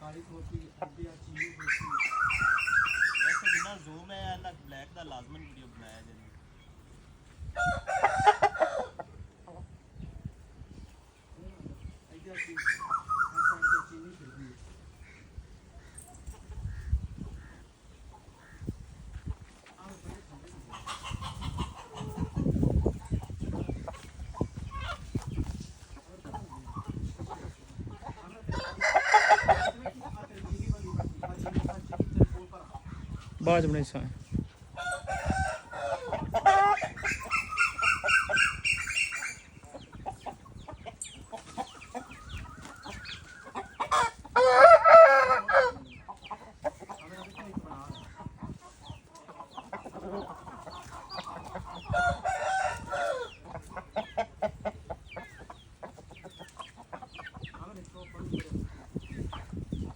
ਕਾਲੀ ਖੋਤੀ ਅੱਧੀ ਆ ਚੀਨੀ ਖੋਤੀ ਵੈਸੇ ਜਿੰਨਾ ਜ਼ੂਮ ਹੈ ਇਹਨਾਂ ਬਲੈਕ ਦਾ ਲਾਜ਼ਮਨ ਵੀਡੀਓ ਬਣਾਇਆ ਜੀ ਇੱਧਰ ਚੀਨੀ ਸਾਈਡ ਤੇ ਚੀਨੀ ਫਿਰਦੀ ਹੈ ਬਾਅਦ ਬਣਾਈ ਸਾਂ